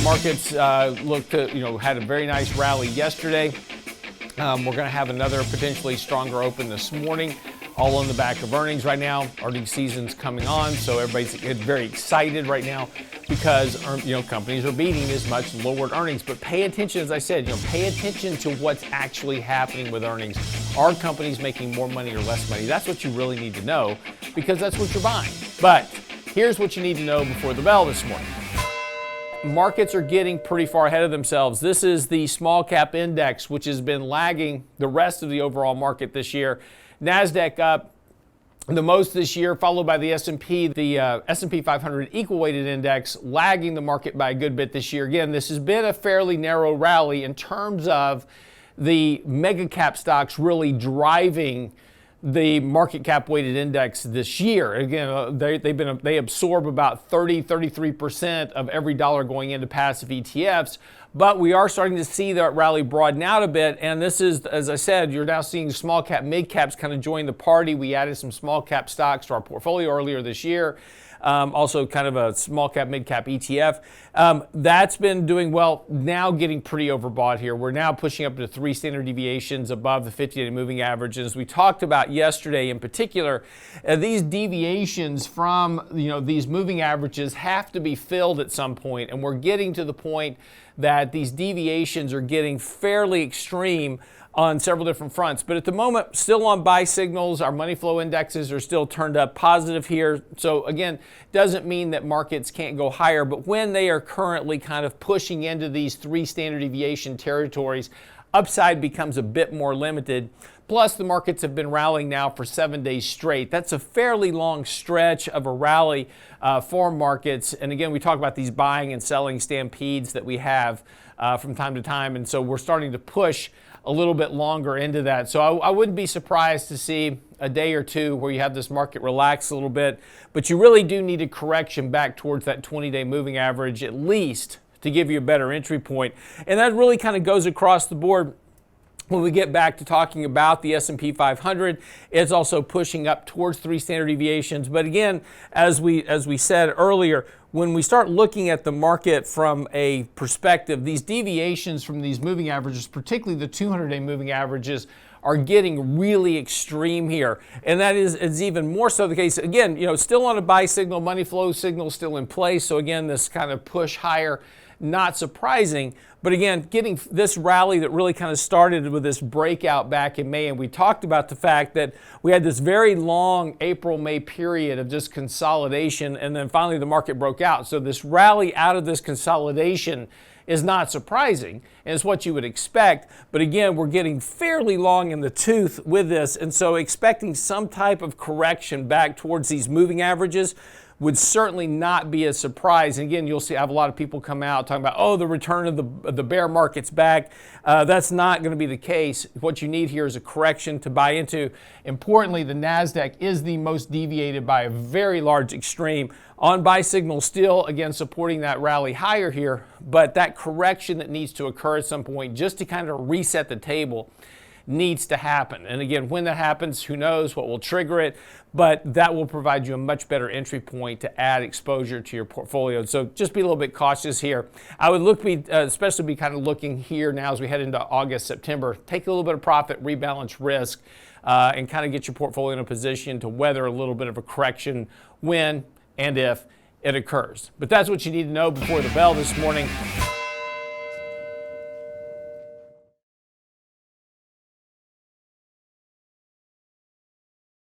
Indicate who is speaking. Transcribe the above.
Speaker 1: markets look to, had a very nice rally yesterday. We're going to have another potentially stronger open this morning, all on the back of earnings right now. Earnings season's coming on, so everybody's very excited right now because companies are beating as much lowered earnings. But pay attention, as I said, pay attention to what's actually happening with earnings. Are companies making more money or less money? That's what you really need to know, because that's what you're buying. But here's what you need to know before the bell this morning. Markets are getting pretty far ahead of themselves. This is the small cap index, which has been lagging the rest of the overall market this year. NASDAQ up the most this year, followed by the S&P. The S&P 500 equal weighted index lagging the market by a good bit this year. Again, this has been a fairly narrow rally in terms of the mega cap stocks really driving the market cap weighted index this year. Again, they absorb about 33% of every dollar going into passive ETFs, but we are starting to see that rally broaden out a bit. And this is, as I said, you're now seeing small cap, mid caps kind of join the party. We added some small cap stocks to our portfolio earlier this year. Also kind of a small cap, mid cap ETF. That's been doing well, now getting pretty overbought here. We're now pushing up to 3 standard deviations above the 50-day moving average. And as we talked about yesterday in particular, these deviations from these moving averages have to be filled at some point. And we're getting to the point that these deviations are getting fairly extreme on several different fronts. But at the moment, still on buy signals. Our money flow indexes are still turned up positive here. So again, doesn't mean that markets can't go higher, but when they are currently kind of pushing into these 3 standard deviation territories, upside becomes a bit more limited. Plus, the markets have been rallying now for 7 days straight. That's a fairly long stretch of a rally for markets. And again, we talk about these buying and selling stampedes that we have from time to time. And so we're starting to push a little bit longer into that. So I wouldn't be surprised to see a day or two where you have this market relax a little bit, but you really do need a correction back towards that 20-day moving average at least to give you a better entry point. And that really kind of goes across the board. When we get back to talking about the S&P 500, it's also pushing up towards 3 standard deviations. But again, as we said earlier, when we start looking at the market from a perspective, these deviations from these moving averages, particularly the 200-day moving averages, are getting really extreme here. And that is even more so the case. Again, still on a buy signal, money flow signal still in place. So again, this kind of push higher, not surprising. But again, getting this rally that really kind of started with this breakout back in May. And we talked about the fact that we had this very long April-May period of just consolidation. And then finally the market broke out. So this rally out of this consolidation is not surprising, and it's what you would expect. But again, we're getting fairly long in the tooth with this. And so expecting some type of correction back towards these moving averages would certainly not be a surprise. And again, you'll see I have a lot of people come out talking about, the return of the bear market's back. That's not going to be the case. What you need here is a correction to buy into. Importantly, the NASDAQ is the most deviated by a very large extreme. On buy signal still, again, supporting that rally higher here, but that correction that needs to occur at some point just to kind of reset the table needs to happen. And again, when that happens, who knows what will trigger it, but that will provide you a much better entry point to add exposure to your portfolio. So just be a little bit cautious here. I would especially be kind of looking here now as we head into August, September, take a little bit of profit, rebalance risk, and kind of get your portfolio in a position to weather a little bit of a correction when and if it occurs. But that's what you need to know before the bell this morning.